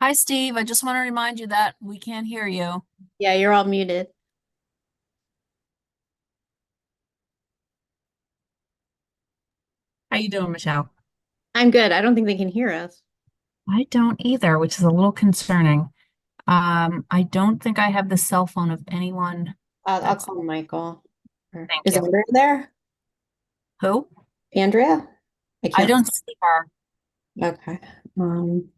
Hi, Steve. I just want to remind you that we can't hear you. Yeah, you're all muted. How you doing, Michelle? I'm good. I don't think they can hear us. I don't either, which is a little concerning. I don't think I have the cell phone of anyone I'll that's, call Michael. thank Is you. Andrea there? Who? Andrea? I I can't. don't see her. Okay. Um,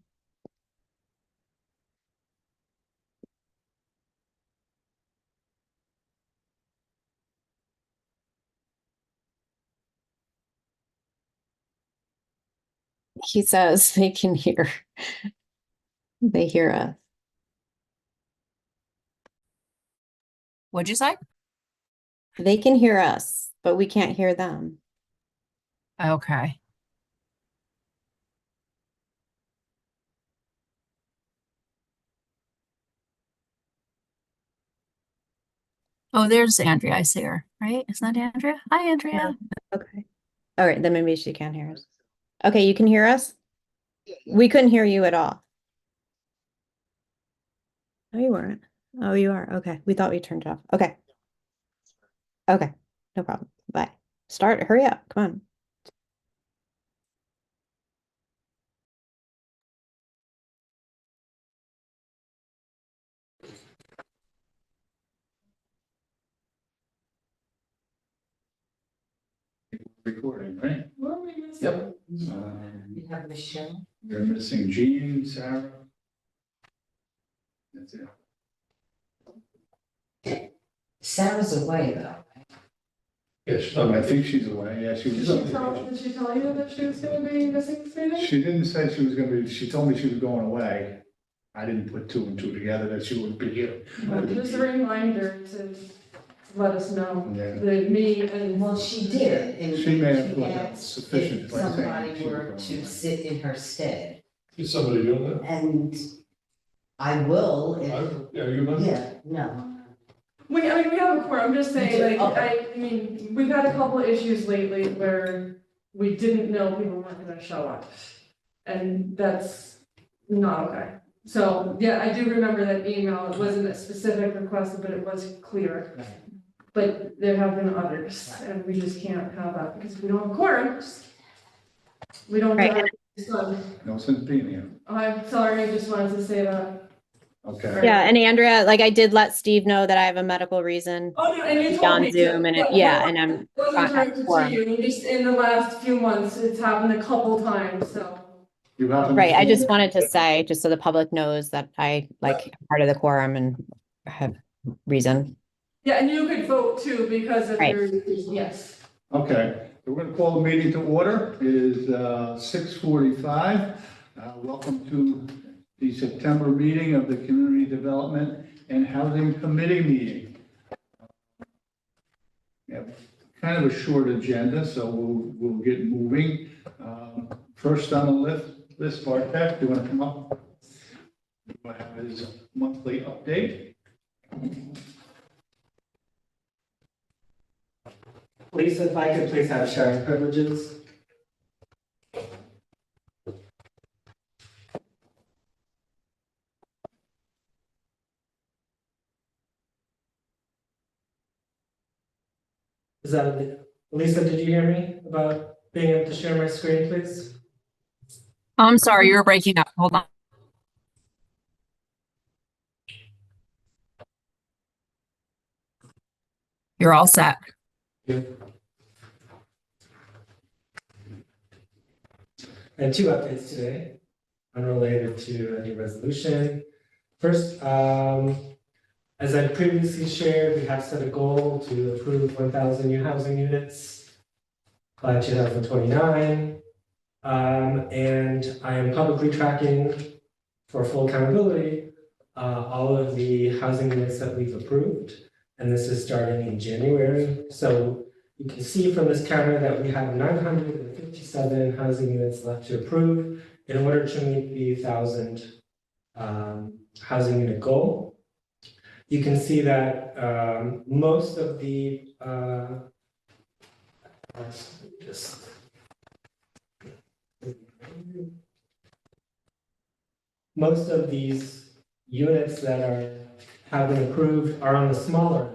he says they can hear. They hear us. What'd you say? They can hear us, but we can't hear them. Okay. Oh, there's Andrea. I see her, right? Isn't that Andrea? Hi, Yeah. Andrea. Okay. All right, then maybe she can't hear us. Okay, you can hear us? We couldn't hear you at all. No, you weren't. Oh, you are. Okay. We thought we turned it off. Okay. Okay. No problem. Bye. Start. Hurry up. Come on. Recording, right? Yep. You have Michelle. You're missing Jean, Sarah. That's it. Sarah's away though. Yes, I think she's away, yeah, she was. Did she tell you that she was gonna be missing this meeting? She didn't say she was gonna be, she told me she was going away. I didn't put two and two together that she would be here. Just a reminder to let us know, Yeah. that me and. Well, she did. And She may have she put asked sufficient if by saying somebody she was were going to away. sit in her stead. Is somebody doing that? And I will Yeah, you must. yeah, no. We have a core, I'm just saying, like, Okay. I mean, we've had a couple of issues lately where we didn't know people weren't gonna show up. And that's not okay. So, yeah, I do remember that email, it wasn't a specific request, but it was clear. Right. But there have been others, and we just can't have that, because we don't have a quorum. We don't Right. have this done. No sense being here. I'm sorry, I just wanted to say that. Okay. Yeah, and Andrea, like I did let Steve know that I have a medical reason Oh, no, and you to be told me on to. Zoom and but yeah, and I'm wasn't directed to quorum. you, and just in the last few months, it's happened a couple times, so. You happen. Right. I just wanted to say, just so the public knows that I like part of the quorum and have reason. Yeah, and you could vote too, because of Right. your, yes. Okay, so we're gonna call the meeting to order. It is 6:45. Welcome to the September meeting of the Community Development and Housing Committee meeting. We have kind of a short agenda, so we'll get moving. First on the list, Bartek, do you want to come up? We'll have his monthly update. Lisa, if I could please have sharing privileges. Is that, Lisa, did you hear me about being able to share my screen, please? I'm sorry, you're breaking up. Hold on. You're all set. Yeah. I have two updates today, unrelated to any resolution. First, as I previously shared, we have set a goal to approve 1,000 new housing units by 2029. And I am publicly tracking for full accountability all of the housing units that we've approved. And this is starting in January. So you can see from this counter that we have 957 housing units left to approve in order to meet the 1,000 housing unit goal. You can see that most of the most of these units that have been approved are on the smaller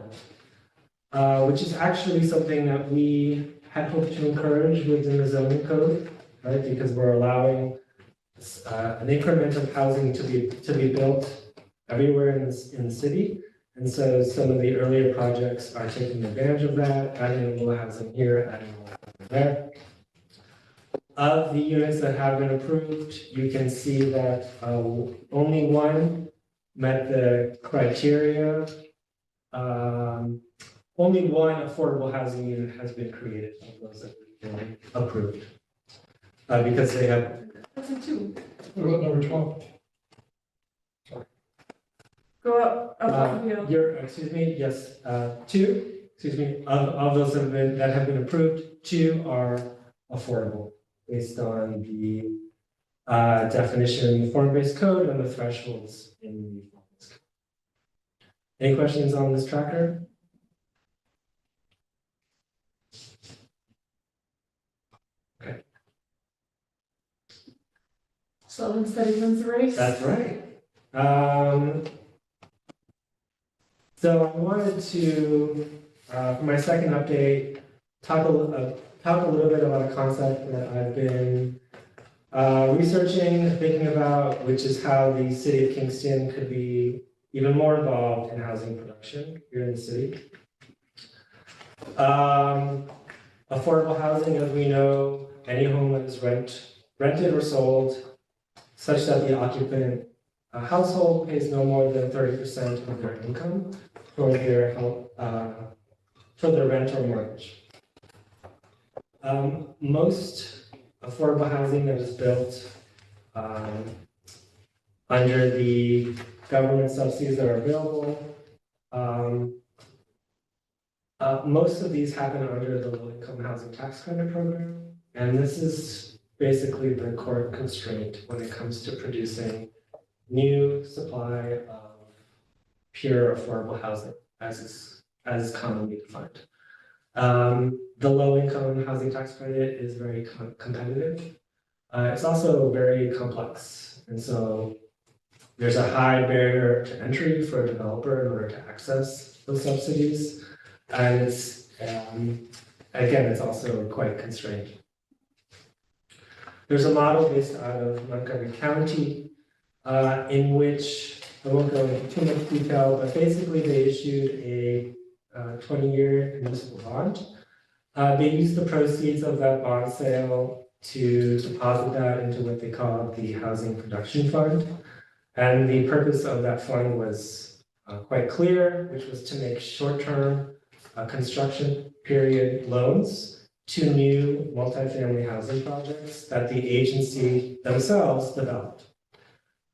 end, which is actually something that we had hoped to encourage within the zoning code, right? Because we're allowing an increment of housing to be built everywhere in the city. And so some of the earlier projects are taking advantage of that, adding a little housing here, adding a little housing there. Of the units that have been approved, you can see that only one met the criteria. Only one affordable housing unit has been created of those that have been approved. Because they have, That's a two. What about number 12? Go up, yeah. yes, of those that have been approved, 2 are affordable based on the definition in the form-based code and the thresholds in the form-based code. Any questions on this tracker? Slow and steady wins the race. That's right. So I wanted to, for my second update, talk a little bit about a concept that I've been researching, thinking about, which is how the city of Kingston could be even more involved in housing production here in the city. Affordable housing, as we know, any home that is rented or sold, such that the occupant household pays no more than 30% of their income for their rent or mortgage. Most affordable housing that is built under the government subsidies that are available, most of these happen under the low-income housing tax credit program, and this is basically the core constraint when it comes to producing new supply of pure affordable housing as commonly defined. The low-income housing tax credit is very competitive. It's also very complex, and so there's a high barrier to entry for a developer in order to access those subsidies, and it's again, it's also quite constrained. There's a model based out of Montgomery County in which, I won't go into too much detail, but basically they issued a 20-year municipal bond. They used the proceeds of that bond sale to deposit that into what they call the Housing Production Fund. And the purpose of that fund was quite clear, which was to make short-term construction period loans to new multifamily housing projects that the agency themselves developed.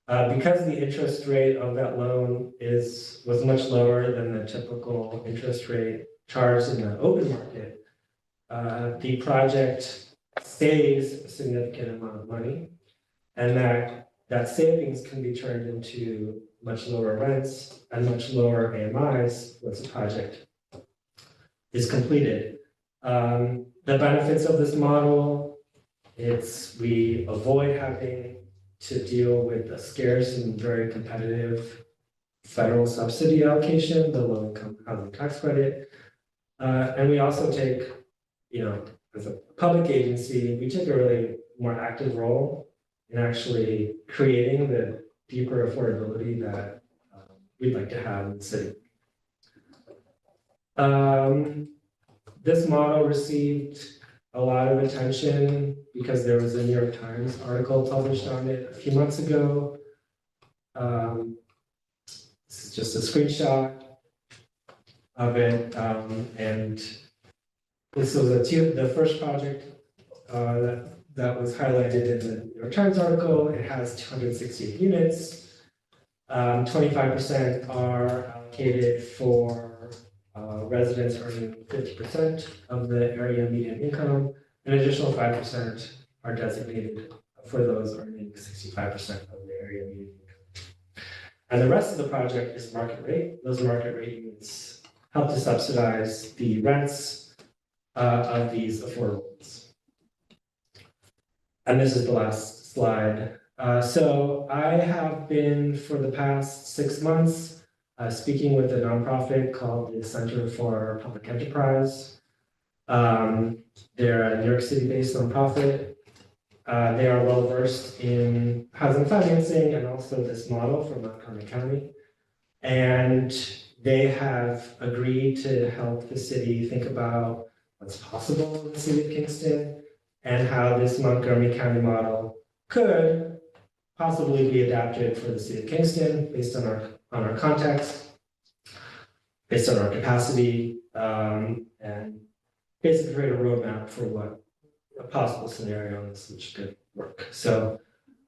Because the interest rate of that loan was much lower than the typical interest rate charged in the open market, the project saves a significant amount of money, and that savings can be turned into much lower rents and much lower AMIs once the project is completed. The benefits of this model, we avoid having to deal with a scarce and very competitive federal subsidy allocation, the low-income housing tax credit. And we also take, as a public agency, we take a really more active role in actually creating the deeper affordability that we'd like to have in the city. This model received a lot of attention because there was a New York Times article published on it a few months ago. This is just a screenshot of it, and this was the first project that was highlighted in the New York Times article. It has 268 units. 25% are allocated for residents earning 50% of the area median income. An additional 5% are designated for those earning 65% of the area median income. And the rest of the project is market rate. Those market rate units help to subsidize the rents of these affordables. And this is the last slide. So I have been for the past 6 months speaking with a nonprofit called the Center for Public Enterprise. They're a New York City-based nonprofit. They are well versed in housing financing and also this model from Montgomery County. And they have agreed to help the city think about what's possible in the city of Kingston and how this Montgomery County model could possibly be adapted for the city of Kingston based on our context, based on our capacity, and basically create a roadmap for what a possible scenario in this which could work. So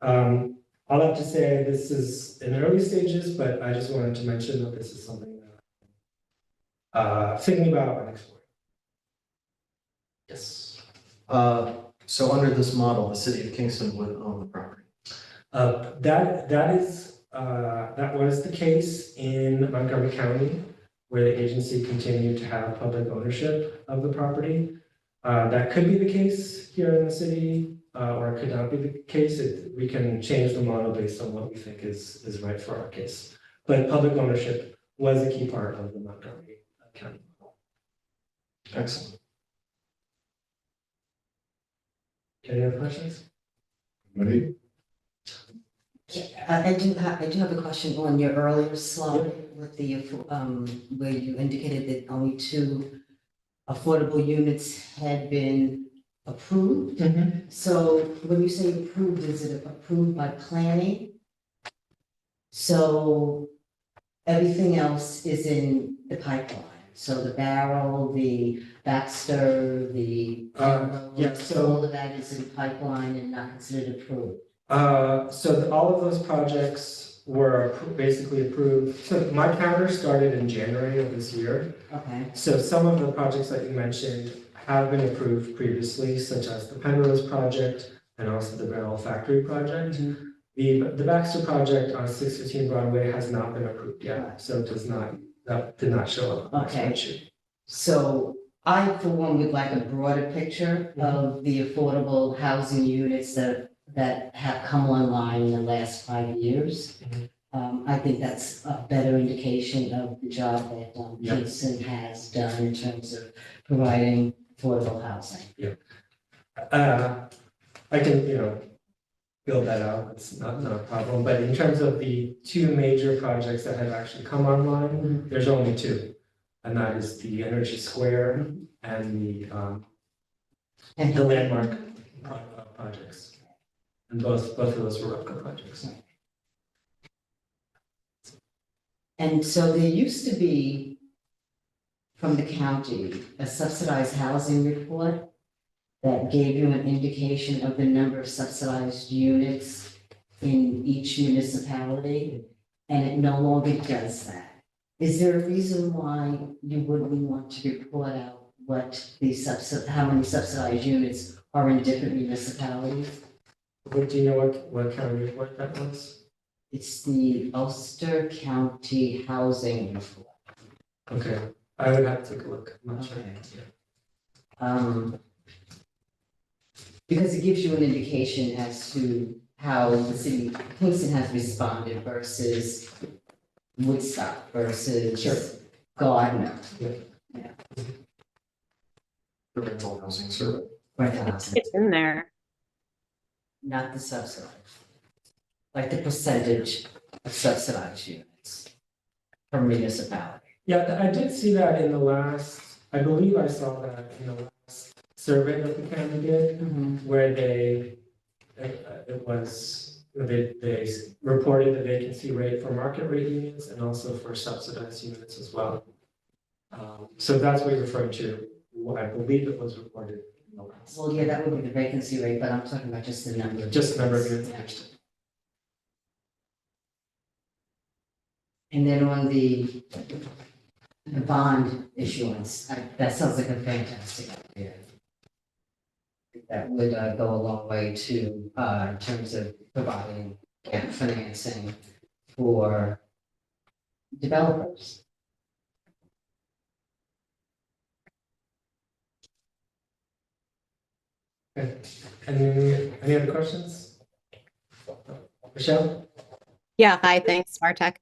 all I have to say, this is in early stages, but I just wanted to mention that this is something that thinking about and exploring. Yes. So under this model, the city of Kingston would own the property. That was the case in Montgomery County, where the agency continued to have public ownership of the property. That could be the case here in the city, or it could not be the case. We can change the model based on what we think is right for our case. But public ownership was a key part of the Montgomery County model. Excellent. Any other questions? Ready? I do have a question on your earlier slide with the, where you indicated that only 2 affordable units had been approved. So when you say approved, is it approved by planning? So everything else is in the pipeline. So the Barrel, the Baxter, the. Yeah, so- All of that is in pipeline and not considered approved. All of those projects were basically approved. So my counter started in January of this year. Okay. So some of the projects that you mentioned have been approved previously, such as the Penrose project and also the Barrel Factory project. The Baxter project on 615 Broadway has not been approved yet, so that did not show up on my Okay. spreadsheet. So I, for one, would like a broader picture of the affordable housing units that have come online in the last 5 years. I think that's a better indication of the job that Yep. Kingston has done in terms of providing affordable housing. I can, build that out, it's not a problem, but in terms of the 2 major projects that have actually come online, there's only 2. And that is the Energy Square and the Landmark projects. And both of those were REPCO projects. And so there used to be, from the county, a subsidized housing report that gave you an indication of the number of subsidized units in each municipality, and it no longer does that. Is there a reason why you wouldn't want to report out how many subsidized units are in different municipalities? What do you know what county report that was? It's the Ulster County Housing Report. Okay, I would have to take a look, I'm not sure. Okay. Because it gives you an indication as to how the city of Kingston has responded versus Woodstock versus Sure. Gardner. The rental housing survey. It's in there. Not the subsidized. Like the percentage of subsidized units per municipality. Yeah, I did see that I believe I saw that in the last survey that the county did, where they reported the vacancy rate for market rate units and also for subsidized units as well. So that's what you're referring to. I believe it was reported in the last. Well, yeah, that would be the vacancy rate, but I'm talking about just the number. Just the number of units. units. And then on the bond issuance, that sounds like a fantastic idea. That would go a long way to, in terms of providing gap financing for developers. Okay. Any other questions? Michelle? Yeah, hi, thanks, Martech.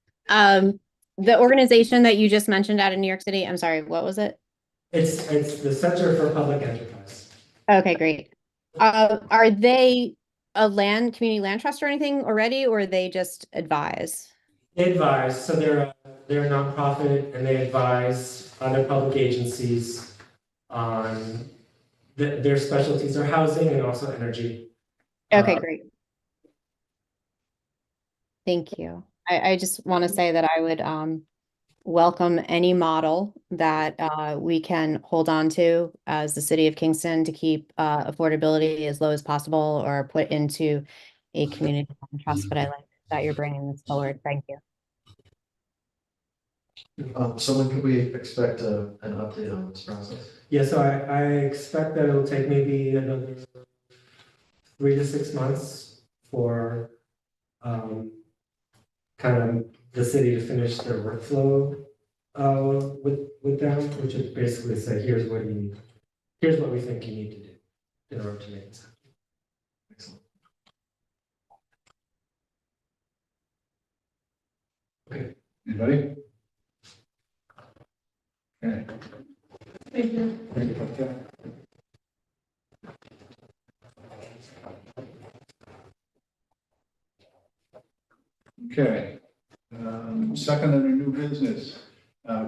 The organization that you just mentioned out of New York City, I'm sorry, what was it? It's the Center for Public Enterprise. Okay, great. Are they a community land trust or anything already, or they just advise? They advise, so they're a nonprofit and they advise other public agencies on their specialties are housing and also energy. Okay, great. Thank you. I just want to say that I would welcome any model that we can hold on to as the city of Kingston to keep affordability as low as possible or put into a community land trust, but I like that you're bringing this forward. Thank you. So when could we expect an update on this process? Yeah, so I expect that it'll take maybe another 3 to 6 months for kind of the city to finish their workflow with them, which is basically say, here's what we think you need to do in order to make this happen. Excellent. Anybody? Okay. Thank you. Thank you. Okay. Okay. Second under new business,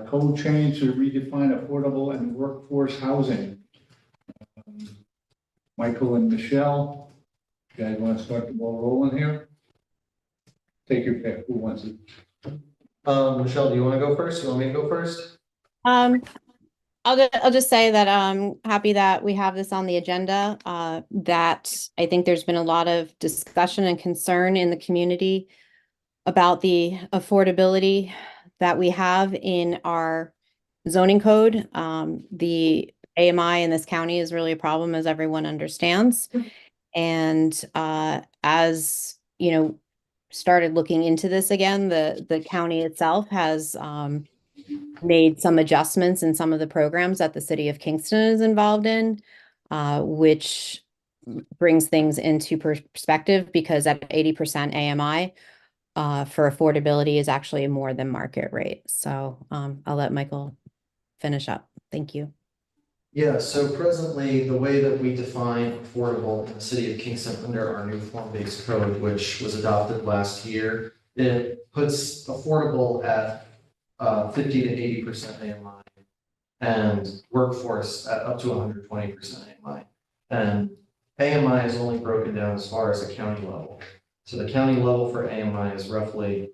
code change to redefine affordable and workforce housing. Michael and Michelle, you guys want to start the ball rolling here? Take your pick. Who wants it? Michelle, do you want to go first? You want me to go first? I'll just say that I'm happy that we have this on the agenda, that I think there's been a lot of discussion and concern in the community about the affordability that we have in our zoning code. The AMI in this county is really a problem, as everyone understands. And as you know, started looking into this again, the county itself has made some adjustments in some of the programs that the city of Kingston is involved in, which brings things into perspective, because at 80% AMI, for affordability is actually more than market rate. So I'll let Michael finish up. Thank you. Yeah, so presently, the way that we define affordable in the city of Kingston under our new form-based code, which was adopted last year, it puts affordable at 50 to 80% AMI and workforce at up to 120% AMI. And AMI is only broken down as far as the county level. So the county level for AMI is roughly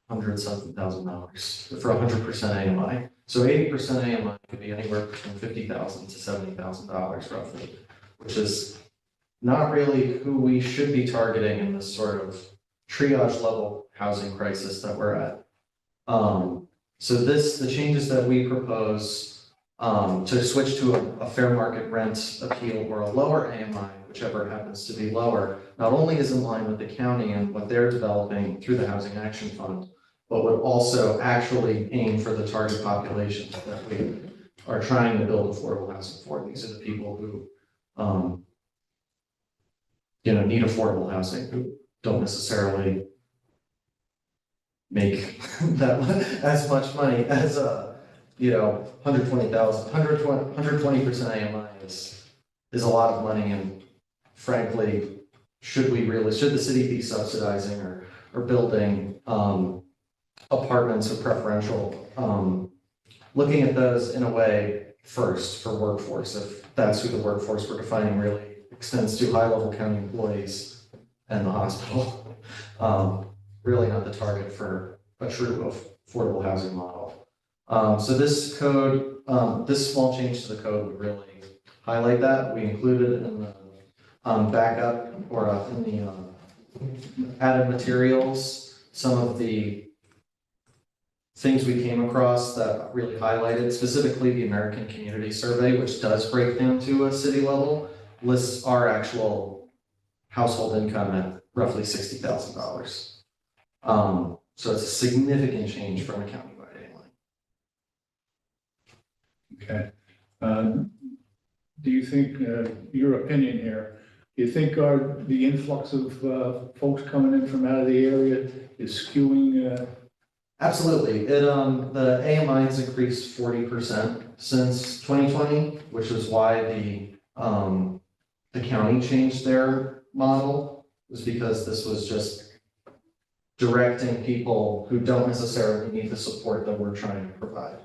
$100-something thousand for 100% AMI. So 80% AMI could be anywhere between $50,000 to $70,000 roughly, which is not really who we should be targeting in this sort of triage level housing crisis that we're at. So the changes that we propose to switch to a fair market rent appeal or a lower AMI, whichever happens to be lower, not only is in line with the county and what they're developing through the Housing Action Fund, but would also actually aim for the target populations that we are trying to build affordable housing for. These are the people who, need affordable housing, who don't necessarily make that as much money as 120% AMI is a lot of money, and frankly, should the city be subsidizing or building apartments or preferential, looking at those in a way first for workforce, if that's who the workforce we're defining really extends to, high-level county employees and the hospital. Really not the target for a true affordable housing model. So this code, this small change to the code would really highlight that. We included in the backup or in the added materials some of the things we came across that really highlighted, specifically the American Community Survey, which does break down to a city level, lists our actual household income at roughly $60,000. So it's a significant change from a countywide AMI. Okay. Do you think, your opinion here, you think the influx of folks coming in from out of the area is skewing? Absolutely. The AMI has increased 40% since 2020, which is why the county changed their model, was because this was just directing people who don't necessarily need the support that we're trying to provide.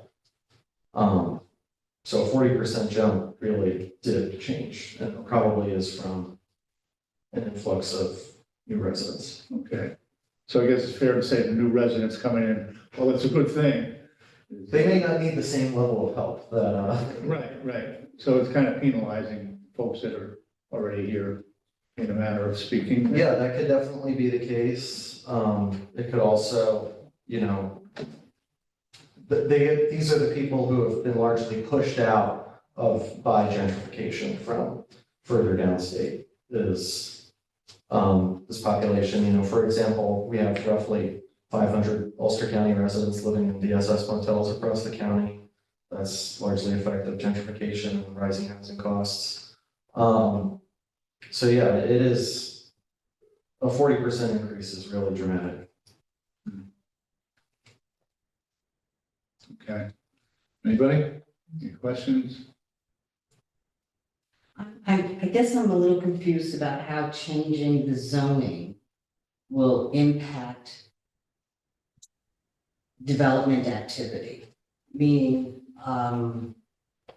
So a 40% jump really did change, and it probably is from an influx of new residents. Okay, so I guess it's fair to say the new residents coming in, well, it's a good thing. They may not need the same level of help that, Right. So it's kind of penalizing folks that are already here in a manner of speaking. yeah, that could definitely be the case. It could also, these are the people who have been largely pushed out by gentrification from further downstate is this population. For example, we have roughly 500 Ulster County residents living in DSS motels across the county. That's largely effective gentrification and rising housing costs. So yeah, it is, a 40% increase is really dramatic. Okay. Anybody? Any questions? I guess I'm a little confused about how changing the zoning will impact development activity. Meaning,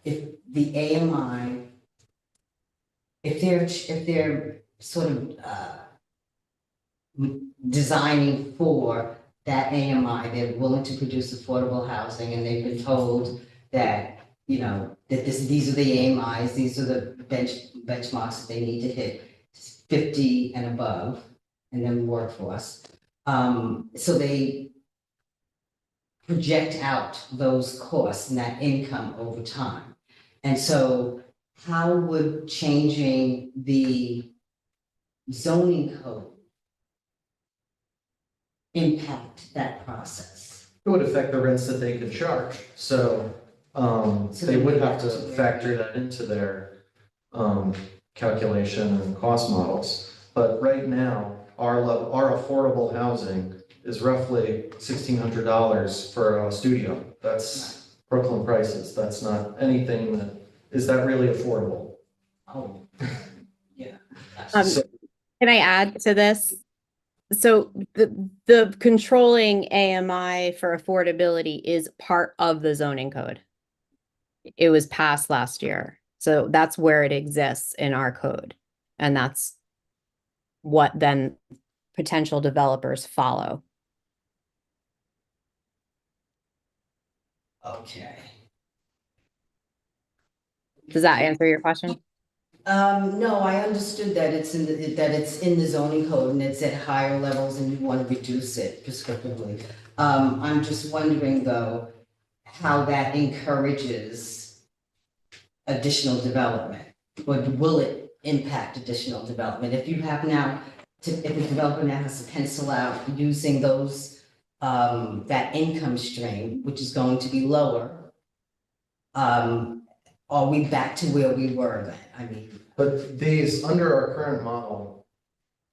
if the AMI, if they're sort of designing for that AMI, they're willing to produce affordable housing, and they've been told that, these are the AMIs, these are the benchmarks that they need to hit, 50 and above, and then workforce. So they project out those costs and that income over time. And so how would changing the zoning code impact that process? It would affect the rents that they could charge, so they would have to factor that into their calculation and cost models. But right now, our affordable housing is roughly $1,600 for a studio. That's Brooklyn prices. That's not anything is that really affordable? Oh, yeah. So- Can I add to this? So the controlling AMI for affordability is part of the zoning code. It was passed last year. So that's where it exists in our code. And that's what then potential developers follow. Okay. Does that answer your question? No, I understood that it's in the zoning code and it's at higher levels and you want to reduce it prescriptively. I'm just wondering though, how that encourages additional development. Or will it impact additional development? If you have now, if the developer now has to pencil out using those, that income stream, which is going to be lower, are we back to where we were then? I mean. But these, under our current model,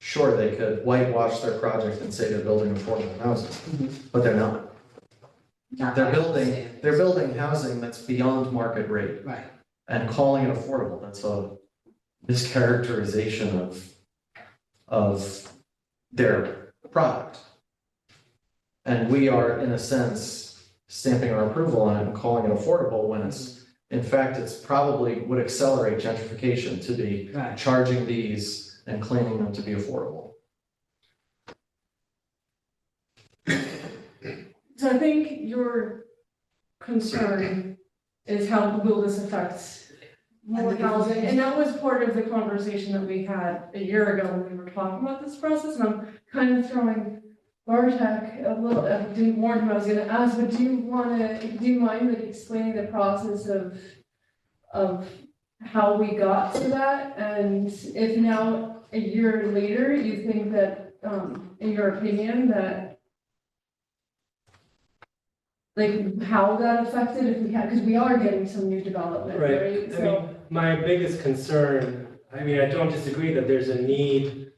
sure, they could whitewash their project and say they're building affordable housing, but they're not. They're building housing that's beyond market rate Right. and calling it affordable. That's a mischaracterization of their product. And we are, in a sense, stamping our approval on it and calling it affordable when it's, in fact, it's probably would accelerate gentrification to be Right. charging these and claiming them to be affordable. So I think your concern is how will this affect more housing? And that was part of the conversation that we had a year ago when we were talking about this process, and I'm kind of throwing Bartek a little, I didn't warn him I was gonna ask, but do you mind like explaining the process of how we got to that? And if now, a year later, you think that, in your opinion, that like how that affected if we had, because we are getting some new development, right? I mean, my biggest concern I mean, I don't disagree that there's a need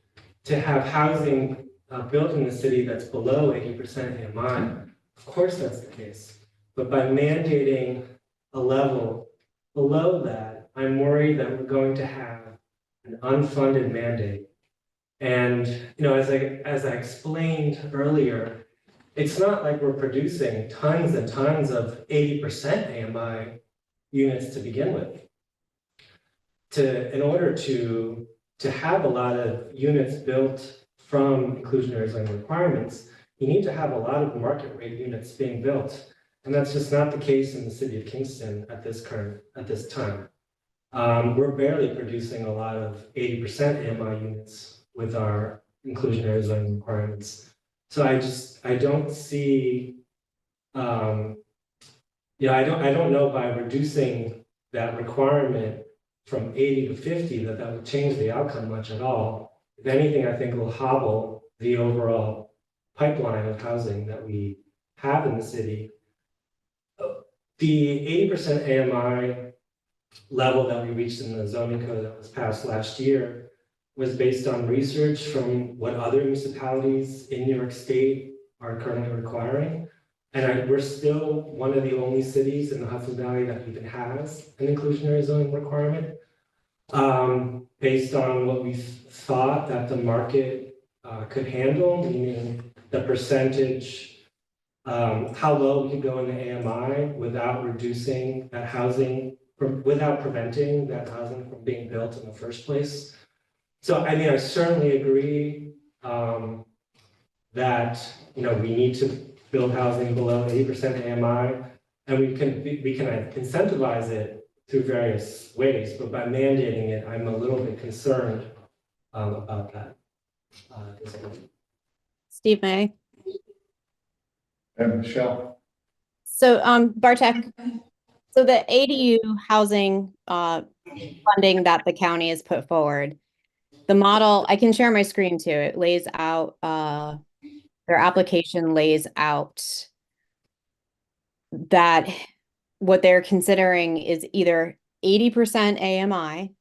to have housing built in the city that's below 80% AMI. Of course, that's the case. But by mandating a level below that, I'm worried that we're going to have an unfunded mandate. And, as I explained earlier, it's not like we're producing tons and tons of 80% AMI units to begin with. In order to have a lot of units built from inclusionary zoning requirements, you need to have a lot of market rate units being built. And that's just not the case in the city of Kingston at this time. We're barely producing a lot of 80% AMI units with our inclusionary zoning requirements. So I don't see, I don't know by reducing that requirement from 80 to 50 that would change the outcome much at all. If anything, I think it will hobble the overall pipeline of housing that we have in the city. The 80% AMI level that we reached in the zoning code that was passed last year was based on research from what other municipalities in New York State are currently requiring. And we're still one of the only cities in the Hudson Valley that even has an inclusionary zoning requirement. Based on what we thought that the market could handle, meaning the percentage, how low we could go in the AMI without reducing that housing, without preventing that housing from being built in the first place. So, I mean, I certainly agree that, we need to build housing below 80% AMI, and we can incentivize it through various ways, but by mandating it, I'm a little bit concerned about that. At this point. Steve, may I? And Michelle? So, Bartek, so the ADU housing funding that the county has put forward, the model, I can share my screen too. It lays out, their application lays out that what they're considering is either 80% AMI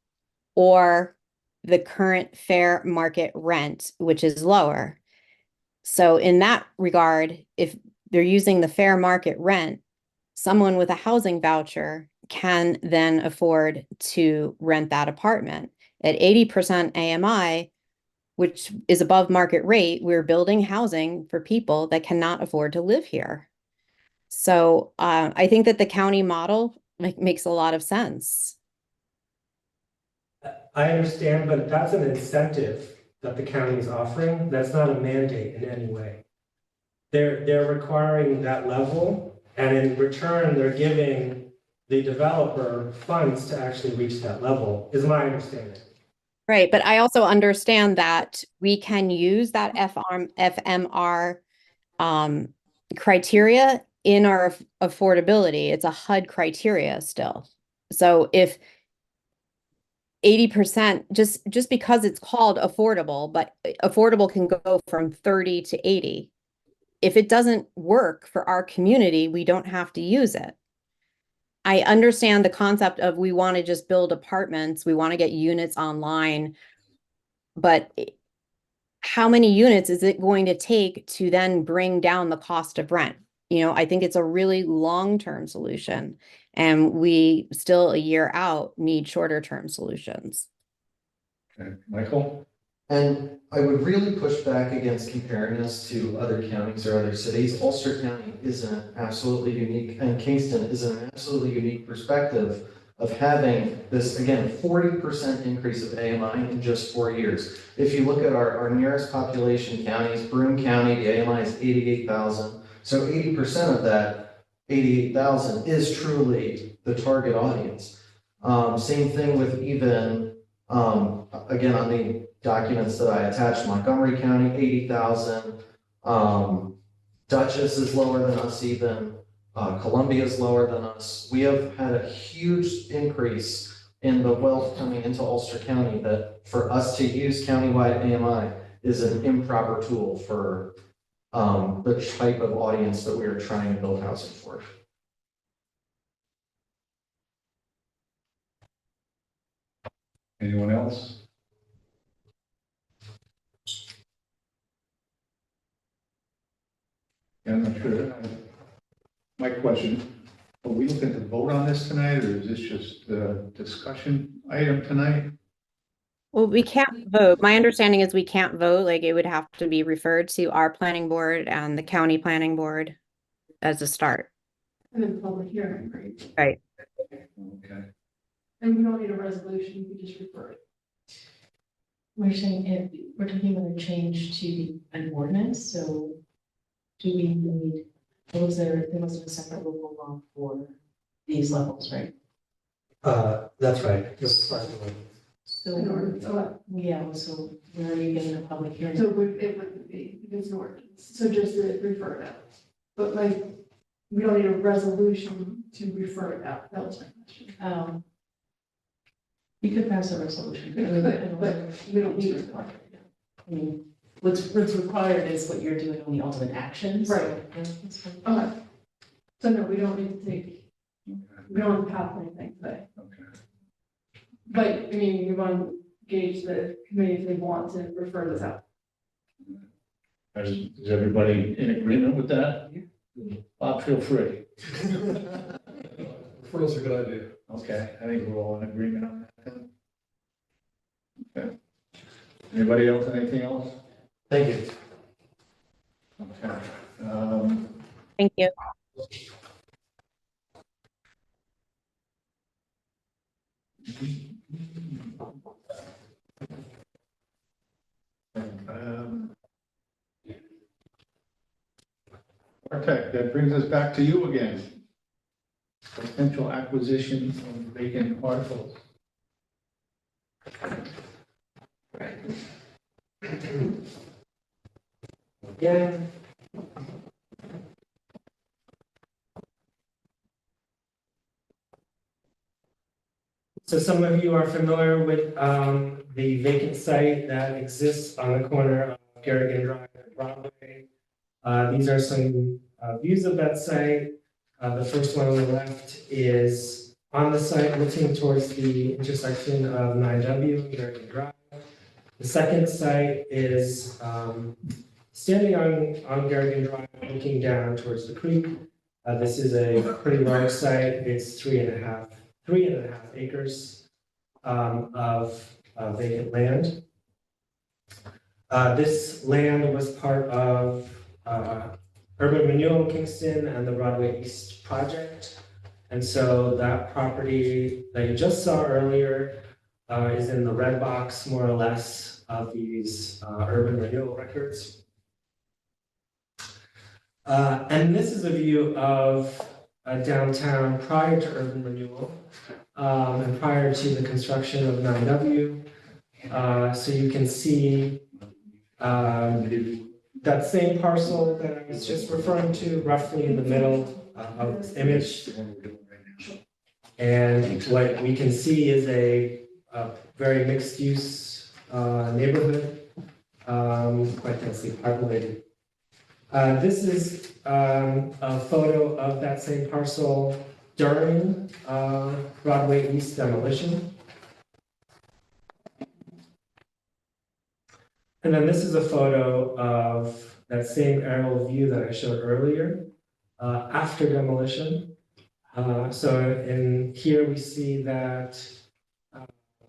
or the current fair market rent, which is lower. So in that regard, if they're using the fair market rent, someone with a housing voucher can then afford to rent that apartment. At 80% AMI, which is above market rate, we're building housing for people that cannot afford to live here. So I think that the county model makes a lot of sense. I understand, but that's an incentive that the county is offering. That's not a mandate in any way. They're requiring that level, and in return, they're giving the developer funds to actually reach that level, is my understanding. Right, but I also understand that we can use that FMR criteria in our affordability. It's a HUD criteria still. So if 80%, just because it's called affordable, but affordable can go from 30 to 80. If it doesn't work for our community, we don't have to use it. I understand the concept of we want to just build apartments, we want to get units online, but how many units is it going to take to then bring down the cost of rent? I think it's a really long-term solution, and we still a year out need shorter-term solutions. Okay, Michael? And I would really push back against comparing us to other counties or other cities. Ulster County is an absolutely unique, and Kingston is an absolutely unique perspective of having this, again, 40% increase of AMI in just 4 years. If you look at our nearest population counties, Broome County, the AMI is 88,000. So 80% of that 88,000 is truly the target audience. Same thing with even, again, on the documents that I attached, Montgomery County, 80,000. Dutchess is lower than us even. Columbia is lower than us. We have had a huge increase in the wealth coming into Ulster County that for us to use countywide AMI is an improper tool for the type of audience that we are trying to build housing for. Anyone else? Yeah, I'm not sure. My question, are we looking to vote on this tonight, or is this just a discussion item tonight? Well, we can't vote. My understanding is we can't vote, like it would have to be referred to our planning board and the county planning board as a start. And then public hearing, right? Right. Okay. And we don't need a resolution, we just refer it. We're saying if we're talking about a change to an ordinance, so do we need, there wasn't a separate local law for these levels, right? That's right. It's part of the ordinance. So, An ordinance, oh, yeah, so where are you getting a public hearing? so it wouldn't be, it's an ordinance, so just to refer it out. But like, we don't need a resolution to refer it out, that was my question. You could pass a resolution. We could, but we don't need it. I mean, what's required is what you're doing on the ultimate action. so, Right. yeah, that's fine. Okay. So no, we don't need to take, we don't have to pass anything today. Okay. But, I mean, you want to gauge the committee if they want to refer this out. Is everybody in agreement with that? Bob, feel free. Referral's a good idea. Okay, I think we're all in agreement on that then. Okay. Anybody else, anything else? Thank you. Okay. Thank you. Artek, that brings us back to you again. Potential acquisition of vacant parcels. Yeah. So some of you are familiar with the vacant site that exists on the corner of Garrigan Drive and Broadway. These are some views of that site. The first one on the left is on the site looking towards the intersection of 9W and Garrigan Drive. The second site is standing on Garrigan Drive, looking down towards the creek. This is a pretty large site. It's 3.5 acres of vacant land. This land was part of Urban Renewal Kingston and the Broadway East project. And so that property that you just saw earlier is in the red box, more or less, of these urban renewal records. And this is a view of downtown prior to urban renewal and prior to the construction of 9W. So you can see that same parcel that I was just referring to, roughly in the middle of this image. And what we can see is a very mixed-use neighborhood, quite densely populated. This is a photo of that same parcel during Broadway East demolition. And then this is a photo of that same aerial view that I showed earlier after demolition. So in here we see that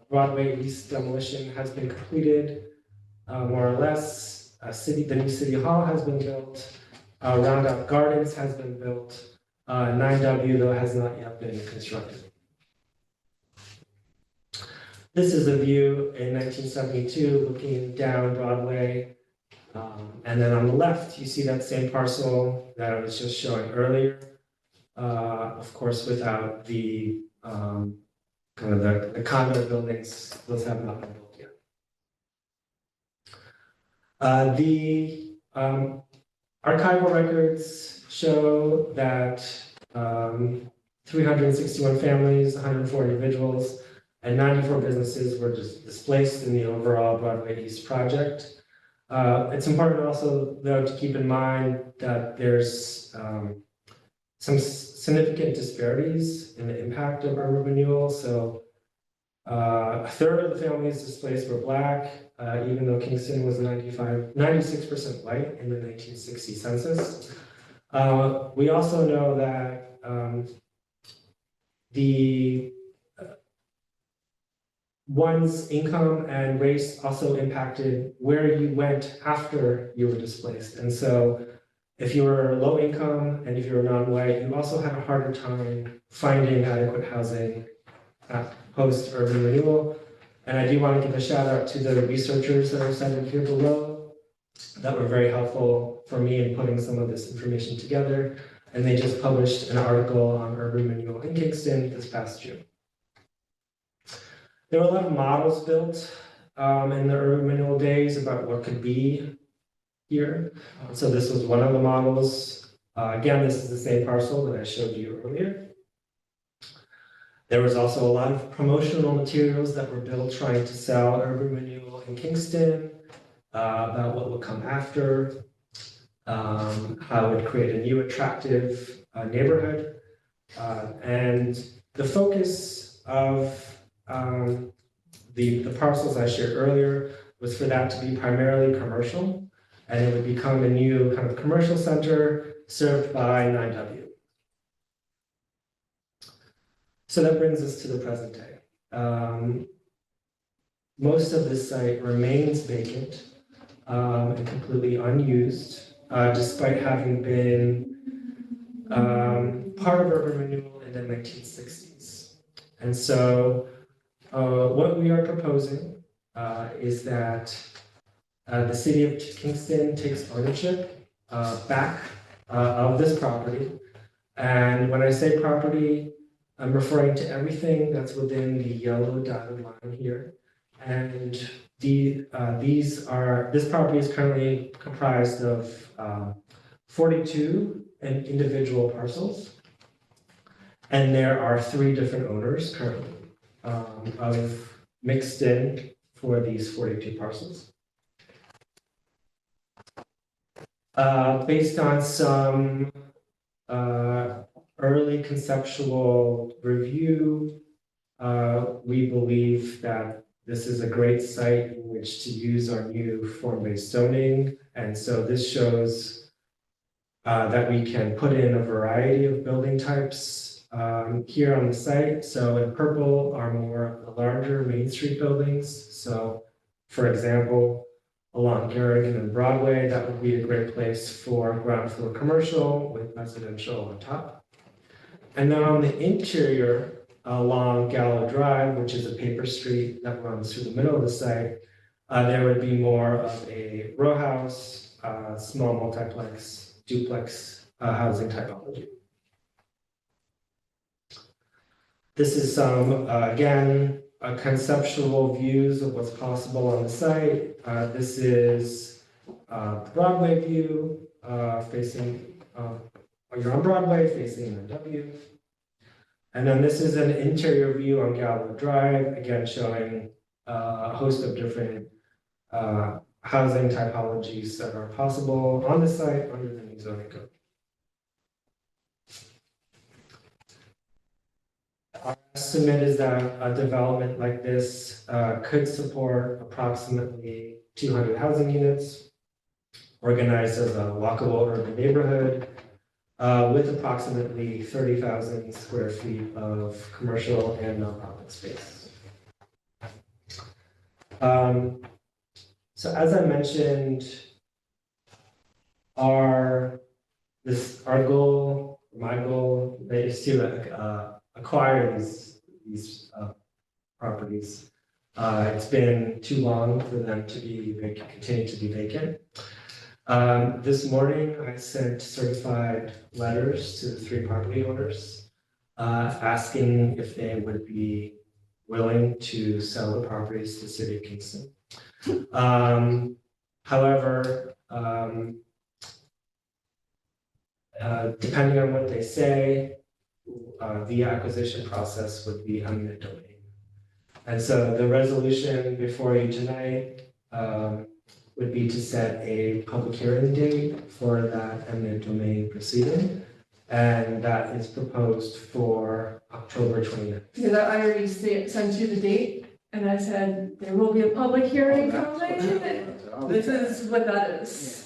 Broadway East demolition has been completed, more or less. The new city hall has been built. Roundup Gardens has been built. 9W though has not yet been constructed. This is a view in 1972 looking down Broadway. And then on the left, you see that same parcel that I was just showing earlier. Of course, without the kind of the condo buildings, those have not been built yet. The archival records show that 361 families, 104 individuals, and 94 businesses were just displaced in the overall Broadway East project. It's important also, though, to keep in mind that there's some significant disparities in the impact of urban renewal. So A third of the families displaced were Black, even though Kingston was 96% white in the 1960 census. We also know that one's income and race also impacted where you went after you were displaced. And so if you were low income and if you were non-white, you also had a harder time finding adequate housing post-urban renewal. And I do want to give a shout out to the researchers that are cited here below that were very helpful for me in putting some of this information together. And they just published an article on urban renewal in Kingston this past June. There were a lot of models built in the urban renewal days about what could be here. So this was one of the models. Again, this is the same parcel that I showed you earlier. There was also a lot of promotional materials that were built trying to sell urban renewal in Kingston, about what would come after, how it would create a new attractive neighborhood. And the focus of the parcels I shared earlier was for that to be primarily commercial, and it would become a new kind of commercial center served by 9W. So that brings us to the present day. Most of this site remains vacant and completely unused, despite having been part of urban renewal in the 1960s. And so what we are proposing is that the city of Kingston takes ownership back of this property. And when I say property, I'm referring to everything that's within the yellow dotted line here. And this property is currently comprised of 42 individual parcels. And there are 3 different owners currently of mixed in for these 42 parcels. Based on some early conceptual review, we believe that this is a great site in which to use our new form-based zoning. And so this shows that we can put in a variety of building types here on the site. So in purple are more of the larger Main Street buildings. So for example, along Garrigan and Broadway, that would be a great place for ground floor commercial with residential on top. And then on the interior along Gallo Drive, which is a paper street that runs through the middle of the site, there would be more of a row house, small multiplex, duplex housing typology. This is some, again, conceptual views of what's possible on the site. This is the Broadway view facing, you're on Broadway facing NW. And then this is an interior view on Gallo Drive, again showing a host of different housing typologies that are possible on the site under the new zoning code. Our estimate is that a development like this could support approximately 200 housing units, organized as a walkable urban neighborhood with approximately 30,000 square feet of commercial and nonprofit space. So as I mentioned, my goal is to acquire these properties. It's been too long for them to continue to be vacant. This morning, I sent certified letters to the 3 property owners, asking if they would be willing to sell the properties to the city of Kingston. However, depending on what they say, the acquisition process would be eminent domain. And so the resolution before you tonight would be to set a public hearing date for that eminent domain proceeding. And that is proposed for October 29th. Because I already sent you the date, and I said, there will be a public hearing coming. This is what that is.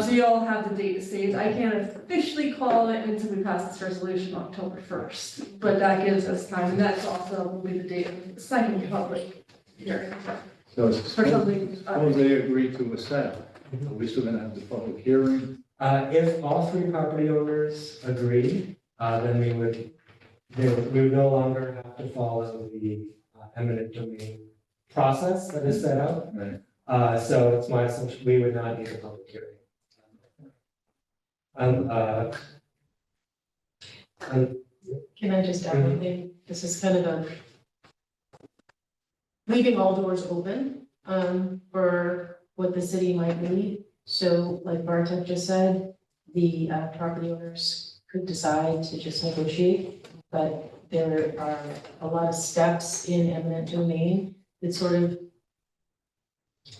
So you all have the date saved. I can't officially call it until we pass this resolution October 1st, but that gives us time, and that's also will be the date of the second public hearing. So For something, suppose they agree to a setup, are we still gonna have the public hearing? If all three property owners agree, then we would no longer have to follow the eminent domain process that is set out. Right. So it's my assumption, we would not need a public hearing. Um, Can I just add one thing? This is kind of a leaving all doors open for what the city might need. So like Bartek just said, the property owners could decide to just negotiate, but there are a lot of steps in eminent domain that sort of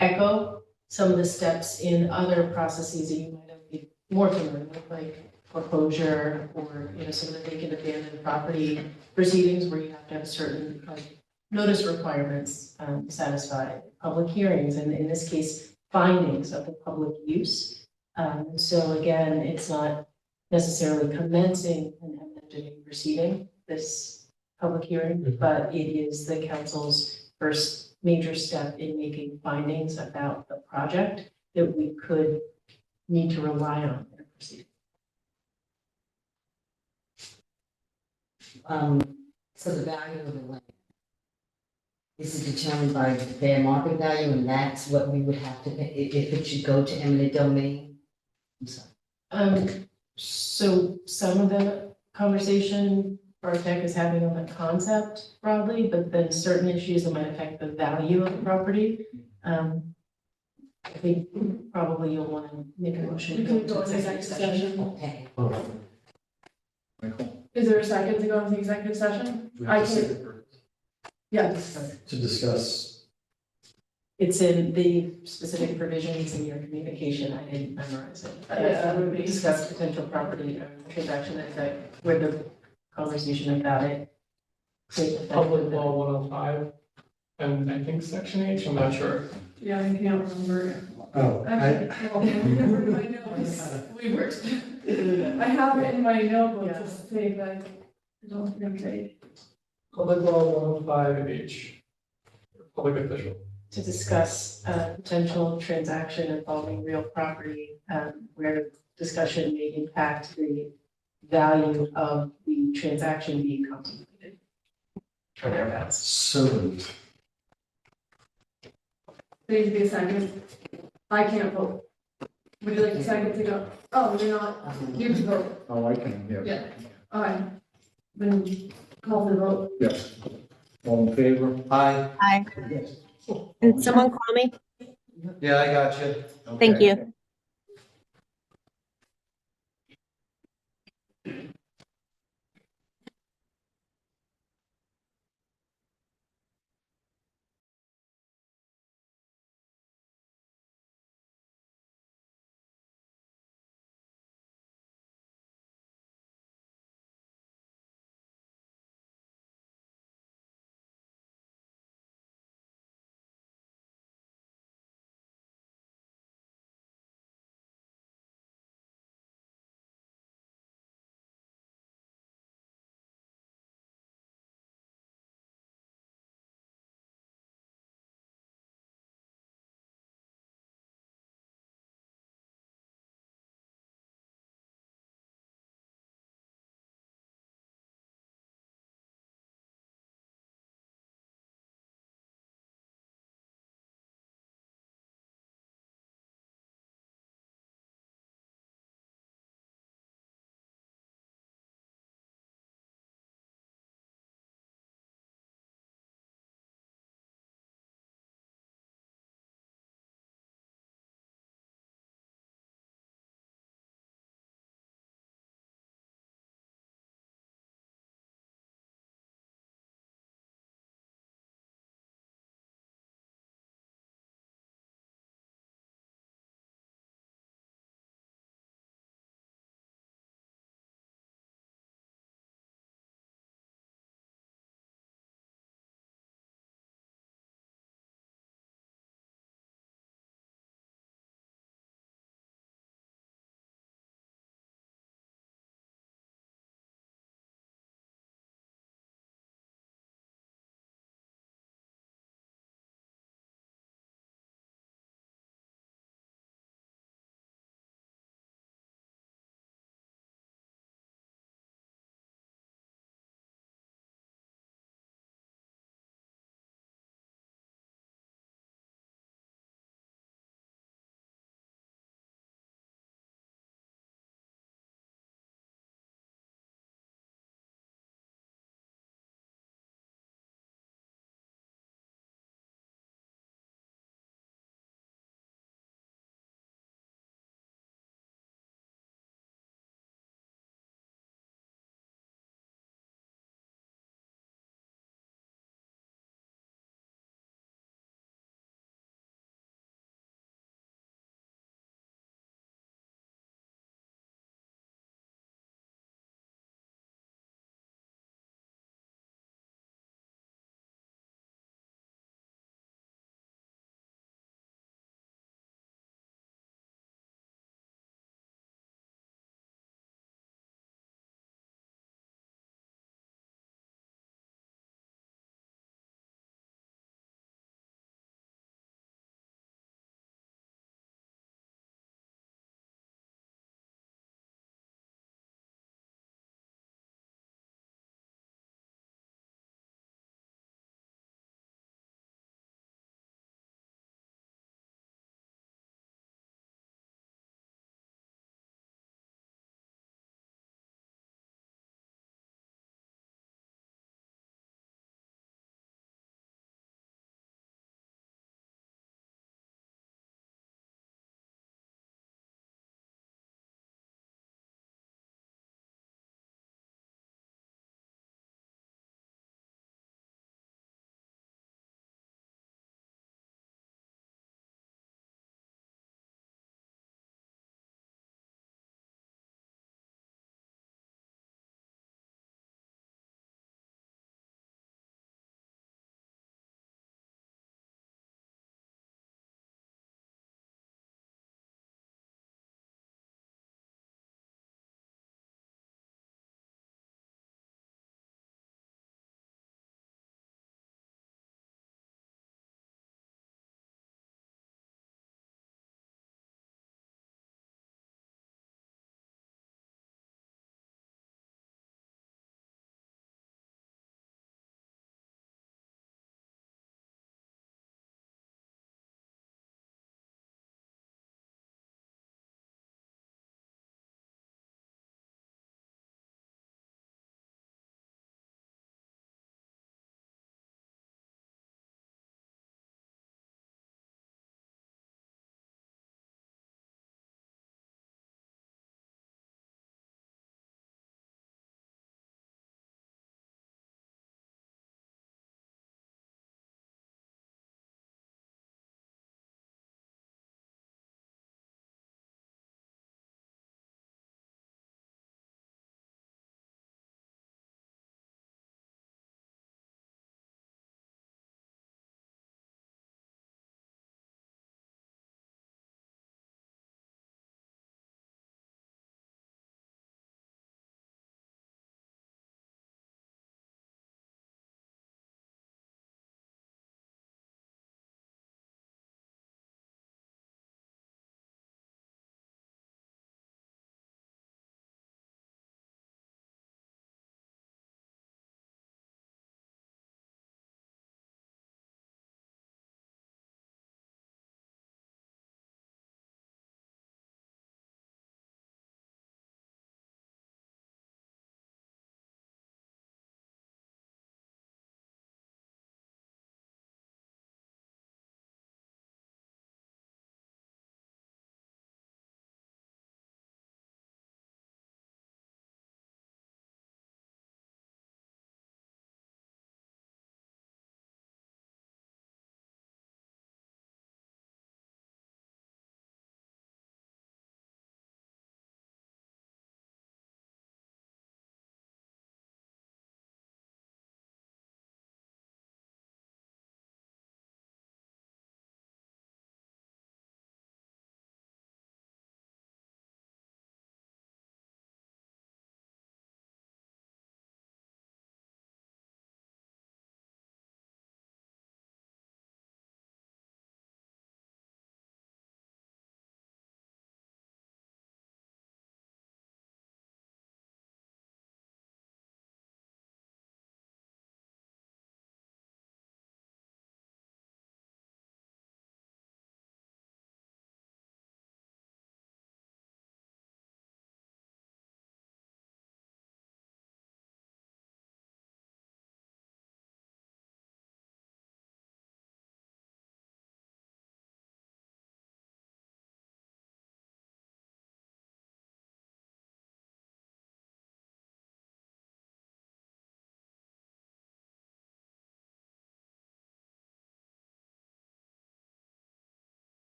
echo some of the steps in other processes that you might have been more familiar with, like foreclosure or, some of the vacant abandoned property proceedings where you have to have certain like notice requirements satisfied, public hearings, and in this case, findings of the public use. So again, it's not necessarily commencing an eminent domain proceeding, this public hearing, but it is the council's first major step in making findings about the project that we could need to rely on in a proceeding. So the value of the land. This is determined by the fair market value, and that's what we would have to, if it should go to eminent domain. I'm sorry. So some of the conversation Bartek is having on the concept broadly, but then certain issues that might affect the value of the property. I think probably you'll want to make a motion. We to go can go into into executive session. Okay. Michael? Is there a second to go into executive session? I can, yes. To discuss. It's in the specific provisions in your communication. I didn't memorize it. Yeah, it would be- Discuss potential property transaction effect with the conversation about it. Public law 105, and I think section H, I'm not sure. Yeah, I can't remember. Oh, Actually, I don't remember in my notes. We worked. I have it in my notebook to say that I don't think I'm ready. Public law 105H, public official. To discuss a potential transaction involving real property, where discussion may impact the value of the transaction being contemplated. Or thereabouts. So moved. Please be a second. I can't vote. Would you like a second to go? Oh, you're not, you can vote. Oh, I can, yes. Yeah. All right. Then call for the vote. Yes. All in favor? Hi, Yes. Can someone call me? yeah, I got you. Thank Okay. you.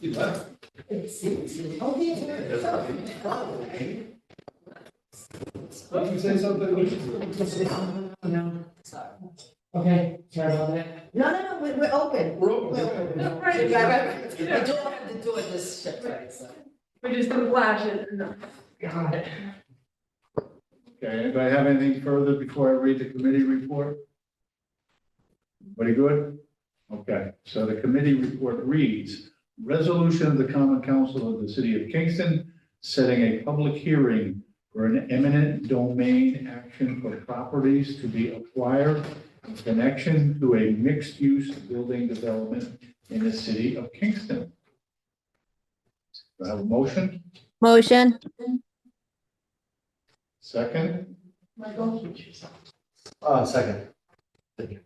You left. Let me say something. No, sorry. Okay, sorry about that. No, we're open. We're open. Right. I do have to do it this shift, right, so. We just didn't flash it, no. Got it. Okay, anybody have anything further before I read the committee report? Everybody good? Okay, so the committee report reads, resolution of the Common Council of the City of Kingston setting a public hearing for an eminent domain action for properties to be acquired in connection to a mixed-use building development in the City of Kingston. Do I have a motion? Motion. Second? Second.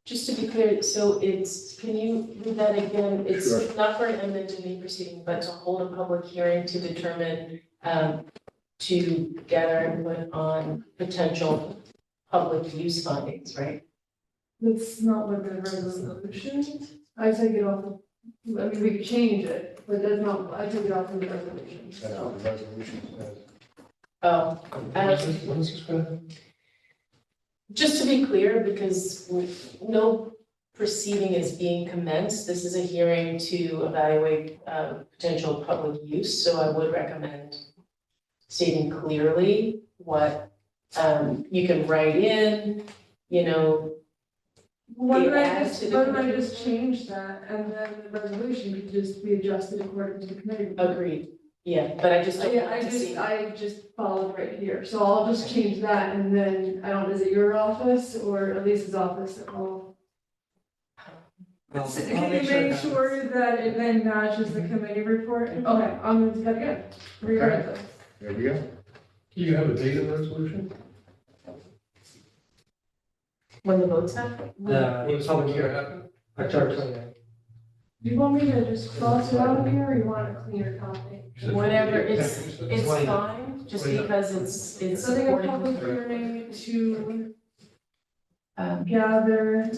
Just to be clear, so it's, can you read that again? It's Sure. not for an eminent domain proceeding, but to hold a public hearing to determine, to gather input on potential public use findings, right? That's not what the resolution, I take it off, I mean, we could change it, but that's not, I took it off from the resolution, That's so. what the resolution says. Oh, What is this gonna? just to be clear, because no proceeding is being commenced, this is a hearing to evaluate potential public use, so I would recommend stating clearly what you can write in, you know. Why don't I add just, to the why don't I committee. just change that, and then the resolution could just be adjusted according to the committee. report. Agreed, yeah, but I just don't Yeah, want to see. I just followed right here, so I'll just change that, and then, I don't, is it your office or Elisa's office that will? Can you make sure that it then matches the committee report? Okay, I'm gonna do that again. Rewrite this. There we go. Do you have a date of the resolution? When the votes happen? The public hearing, happen? October 29th. Do you want me to just cross it out here, or you want a cleaner copy? Whatever, it's fine, just because it's So they have supported. public hearing to Um, gather,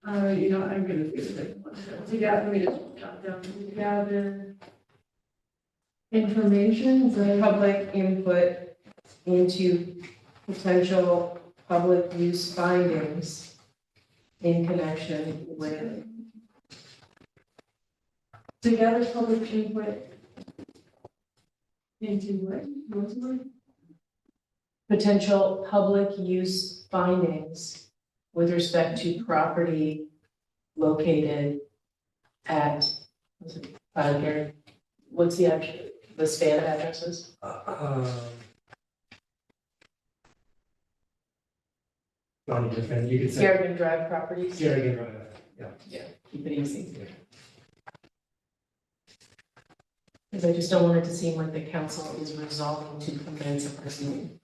you know, I'm gonna do this. To gather, let me just jot down, to gather information, is that Public input into potential public use findings in connection with to gather public input into what? What's the word? potential public use findings with respect to property located at, what's it, Gary? What's the actual, the span of addresses? Not different, you could say. Garrigan Drive properties? Garrigan Drive, yeah. Yeah, keep it easy. Because I just don't want it to seem like the council is resolving to commence a proceeding.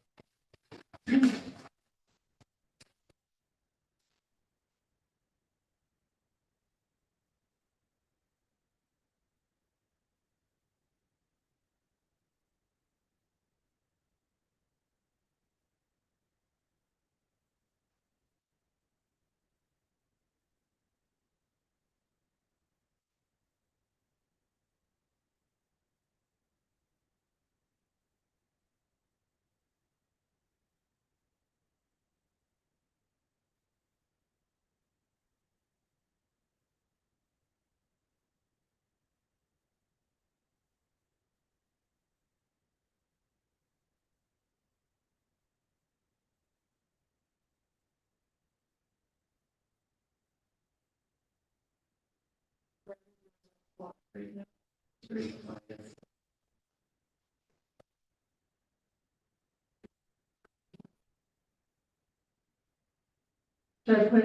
Should I put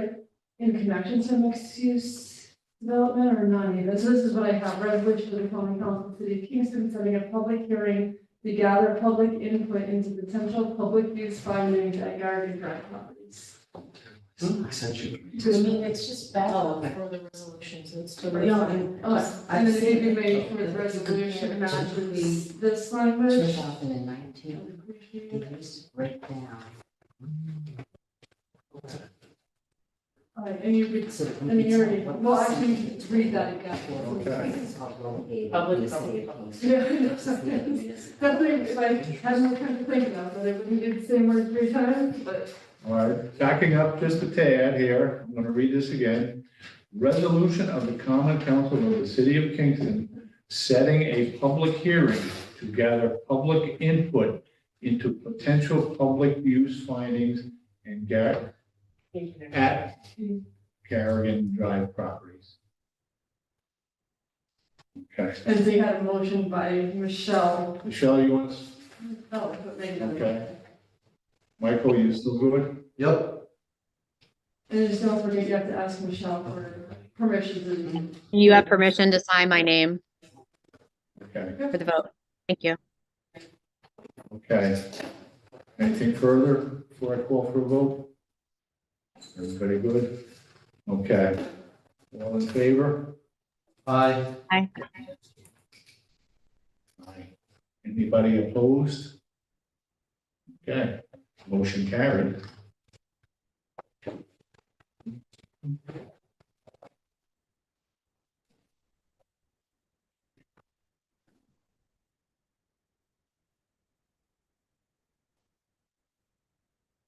in connection to mixed use development or not even? So this is what I have, resolution of the common council of the city of Kingston setting a public hearing to gather public input into potential public use findings at Garrigan Drive properties. I sent you. I mean, it's just bad Oh, okay. for the resolution, so it's totally No, fine. Okay, and then if you make sure the resolution matches this language. 2019, they used to break down. And you could, and you already, well, actually, you could read that again. Okay. Public. Yeah, definitely, like, had more time to think about, but I wouldn't do the same word 3 times, but. All right, backing up just a tad here, I'm gonna read this again. Resolution of the Common Council of the City of Kingston setting a public hearing to gather public input into potential public use findings and at Garrigan Drive properties. Okay, And so you had a motion by Michelle. Michelle, you want, Oh, but maybe not. okay. Michael, you still good? Yep. And just don't forget, you have to ask Michelle for permission You have permission to sign my name Okay, for the vote. Thank you. okay. Anything further before I call for a vote? Everybody good? Okay. All in favor? Aye. Aye. Aye. Anybody opposed? Okay, motion carried.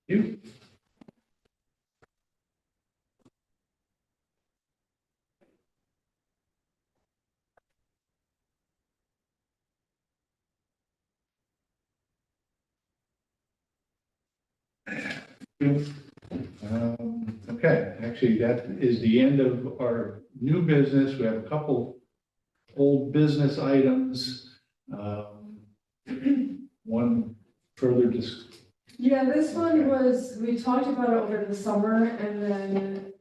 You. Okay, actually, that is the end of our new business. We have a couple old business items. One further Yeah, this one was, we talked about it over the summer and then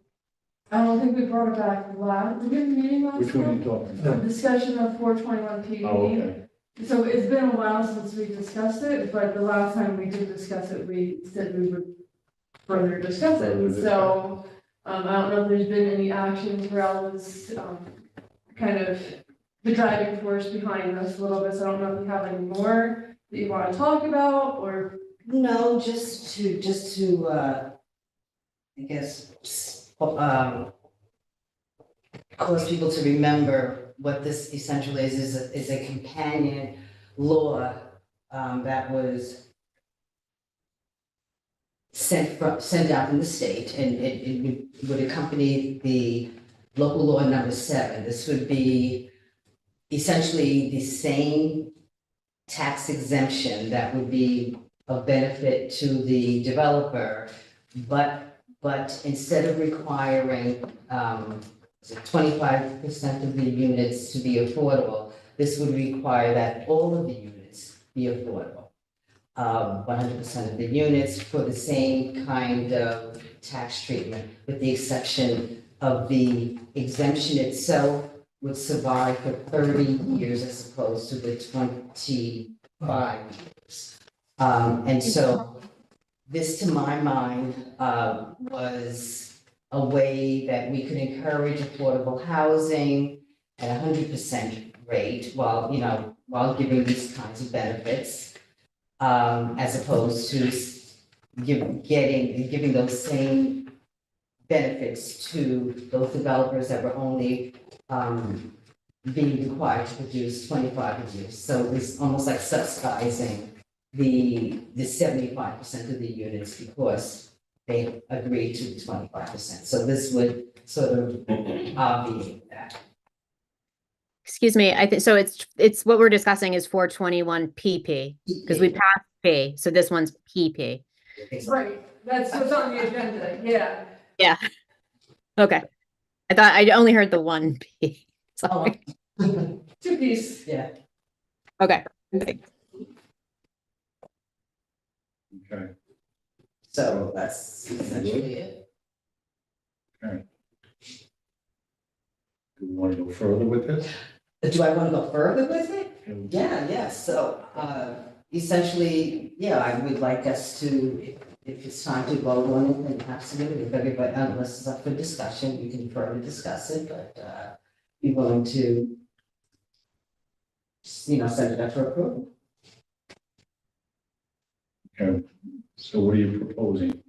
I don't think we brought it back last, we had a meeting last which one are you month. talking The about? discussion of 421 PE. Oh, okay. So it's been a while since we discussed it, but the last time we did discuss it, we said we would further discuss it. So, I don't know if there's been any actions. Rel was, kind of the driving force behind this a little bit. So I don't know if you have any more that you want to talk about or. No, just to, I guess, cause people to remember what this essentially is a companion law, that was sent out from the state, and it would accompany the local law number 7. This would be essentially the same tax exemption that would be of benefit to the developer, but instead of requiring 25% of the units to be affordable, this would require that all of the units be affordable. 100% of the units for the same kind of tax treatment, with the exception of the exemption itself would survive for 30 years as opposed to the 25 years. And so this, to my mind, was a way that we could encourage affordable housing at 100% rate while giving these kinds of benefits, as opposed to giving those same benefits to those developers that were only being required to produce 25 years. So it was almost like subsidizing the 75% of the units because they agreed to 25%. So this would sort of obviate that. Excuse me, I think, so it's what we're discussing is 421 PP, because we passed P, so this one's PP. Right, that's what's on the agenda, yeah. Yeah. Okay. I thought I only heard the one P. Sorry. 2 piece. Yeah. Okay. Okay. So that's essentially it. Do we want to go further with this? Do I want to go further with it? Yeah. So essentially, yeah, I would like us to, if it's time to vote on it, then absolutely, if everybody, unless it's up for discussion, we can further discuss it, but be willing to, send it up for approval. Okay, so what are you proposing?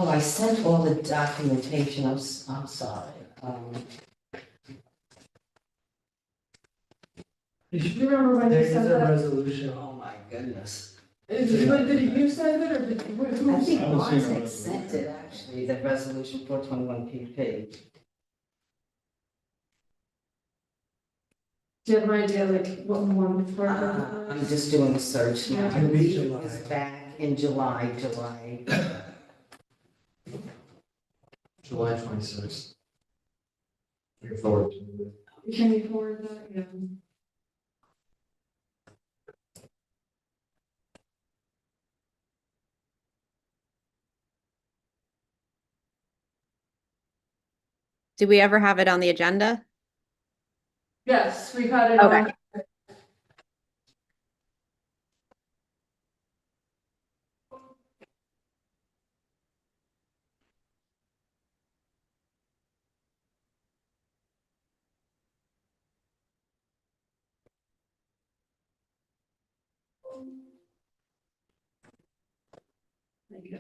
Oh, I sent all the documentation, I'm sorry. Do you remember when There you is sent a that? resolution. Oh, my goodness. Did you send it or did, who? I think I haven't seen a Martek sent it, actually, the resolution 421 PP. Do you have an idea like what month? I'm just doing a search now. Yeah. I believe it was back in July. July 26th. Looking forward to it. Can you forward that? Yeah. Did we ever have it on the agenda? Yes, we've had it Okay. on. Thank you.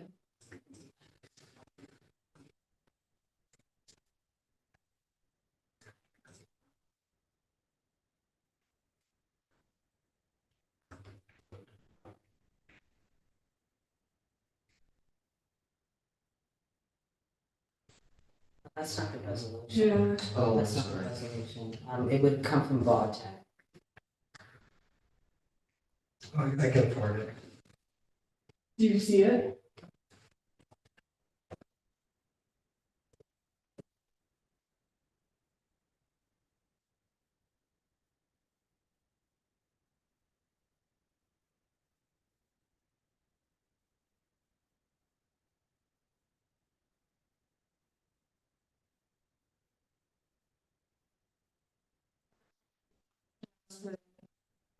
That's not the resolution. Yeah. Oh, That's not the sorry. resolution. It would come from Bartek. I can forward it. Do you see it?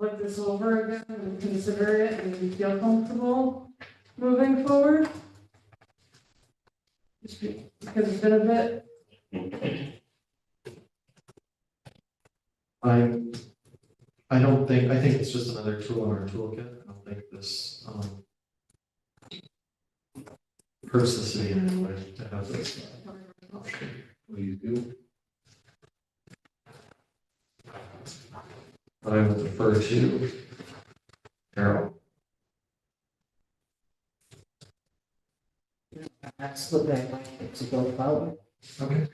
Look this over again and consider it and feel comfortable moving forward? Just because it's been a bit. I don't think, I think it's just another tool in our toolkit. I don't think this, hurts the city in any way to have this option. Please do. But I will defer to Carol. Absolutely, I'd like it to go forward. Okay.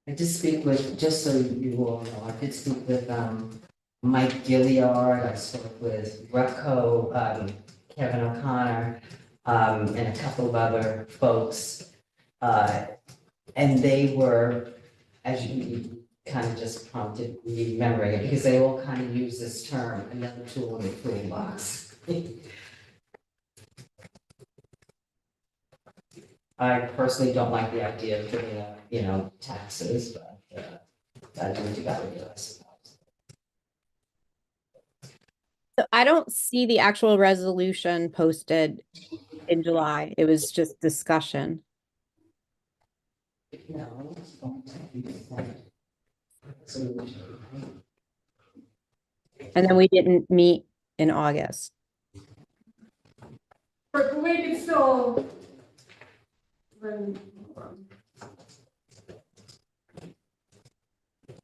I did speak with, just so you all know, I did speak with Mike Gilliard, I spoke with Rucko, Kevin O'Connor, and a couple of other folks. And they were, as you kind of just prompted me remembering it, because they all kind of use this term, another tool in the toolbox. I personally don't like the idea of giving up, taxes, but gotta do what you gotta do, I suppose. So I don't see the actual resolution posted in July. It was just discussion. No. And then we didn't meet in August. But we could still.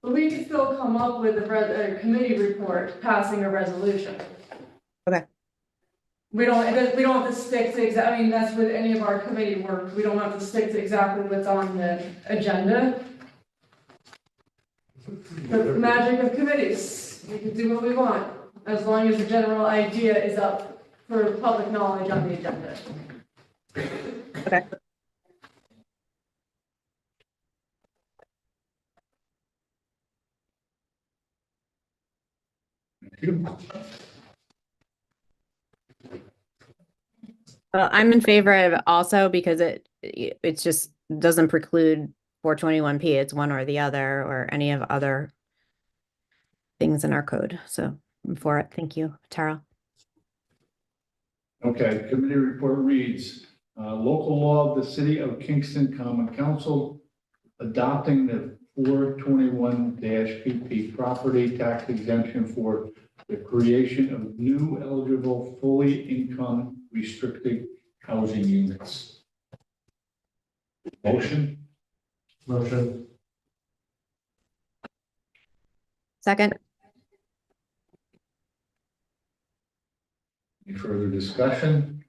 But we could still come up with a committee report passing a resolution. Okay. We don't have to stick to I mean, that's with any of our committee work. We don't have to stick to exactly what's on the agenda. The magic of committees, we can do what we want, as long as the general idea is up for public knowledge on the agenda. Okay. I'm in favor of it also because it's just doesn't preclude 421P. It's one or the other or any of other things in our code. So I'm for it. Thank you, Tara. Okay, committee report reads, local law of the city of Kingston Common Council adopting the 421-PP property tax exemption for the creation of new eligible fully income restricted housing units. Motion? Motion. Second. Any further discussion?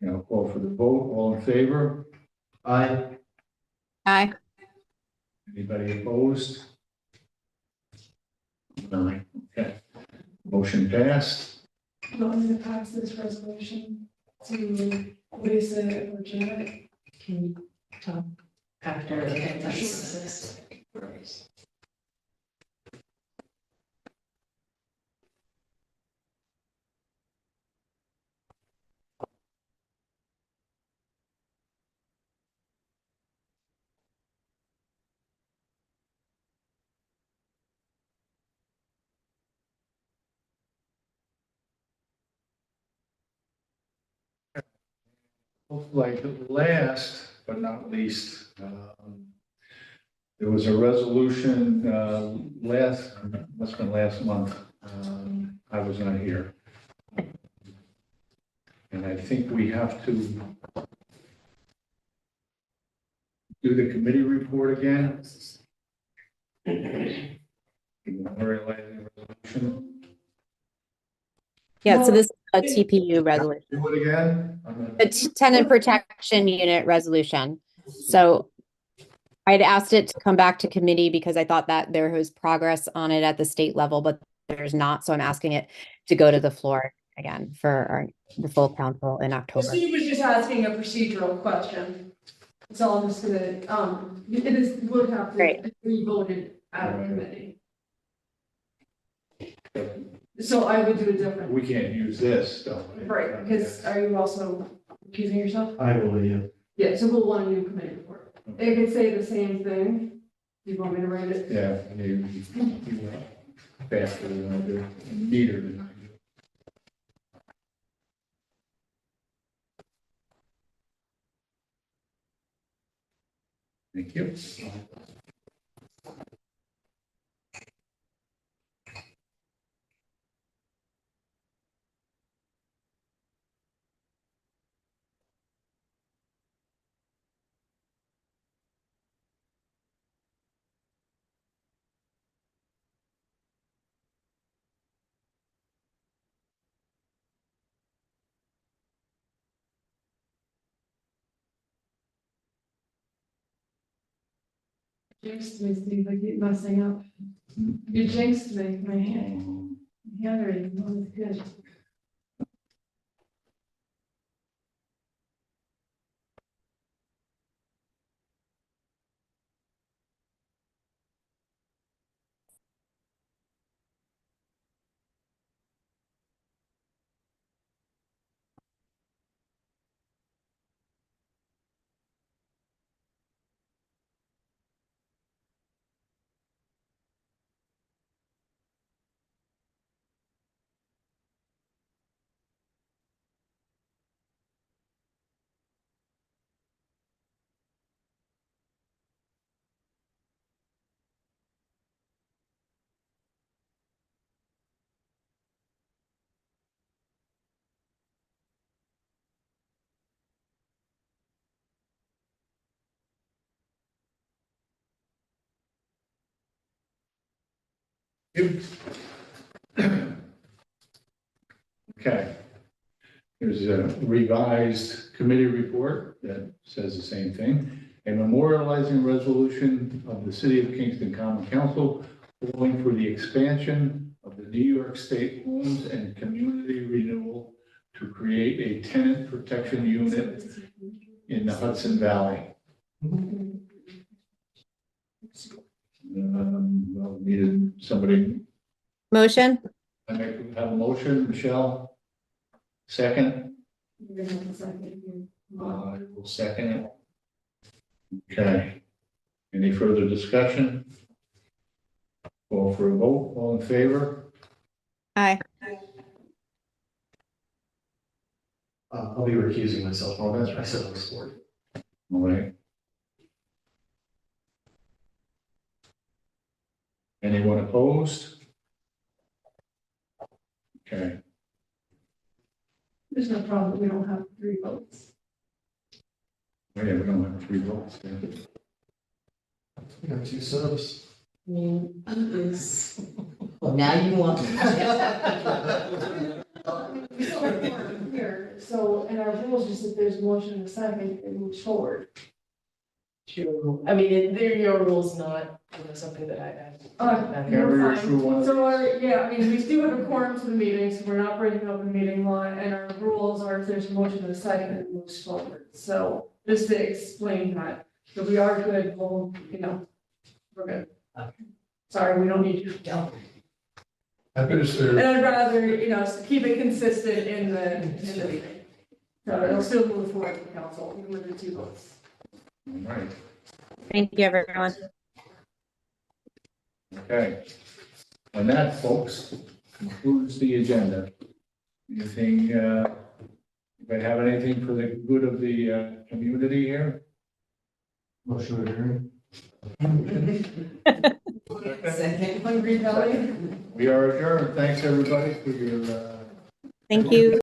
Now call for the vote. All in favor? Aye. Aye. Anybody opposed? None. Okay. Motion passed. I'm gonna pass this resolution to Lisa or Janet. Can we talk after the consensus? Like last but not least, there was a resolution, must have been last month. I was not here. And I think we have to do the committee report again. Memorializing resolution. Yeah, so this is a TPU resolution. Do it again? The tenant protection unit resolution. So I'd asked it to come back to committee because I thought that there was progress on it at the state level, but there's not. So I'm asking it to go to the floor again for the full council in October. Steve was just asking a procedural question. So I'm just gonna, would have to Great. be voted out of committee. So I would do it different. We can't use this stuff. Right, because are you also accusing yourself? I will, yeah. Yeah, so we'll want a new committee report. It could say the same thing. Do you want me to write it? Yeah, you faster than I do, neater than I do. Thank you. Jinxed me, Steve, I keep messing up. You jinxed me, my handwriting was good. Okay. Here's a revised committee report that says the same thing. A memorializing resolution of the City of Kingston Common Council calling for the expansion of the New York State Homes and Community Renewal to create a tenant protection unit in the Hudson Valley. Well, needed somebody, Motion? I have a motion, Michelle? Second? You're gonna have to second here. I will second it. Okay. Any further discussion? Call for a vote, all in favor? Aye. I'll be recusing myself. Oh, that's right. I said I was for it. All right. Anyone opposed? Okay, There's no problem, we don't have 3 votes. oh yeah, we don't have 3 votes. Yeah. We got 2 subs. I mean, is, Well, now you want. Here, so in our rules, just if there's motion and a second, it moves forward. I mean, your rule's not, something that I. You're Carry her fine. through one. So I mean, we do have a quorum for the meeting, so we're not breaking open meeting law, and our rules are if there's a motion and a second, it moves forward. So just to explain that, so we are good, well, we're good. Sorry, we don't need you. And I'd rather, keep it consistent in the meeting. So it'll still move forward to the council, even with the 2 votes. All right, Thank you, everyone. okay. And that, folks, concludes the agenda. Anything, anybody have anything for the good of the community here? Motion adjourned. Second. Hungry Valley? We are adjourned. Thanks, everybody, for your Thank you.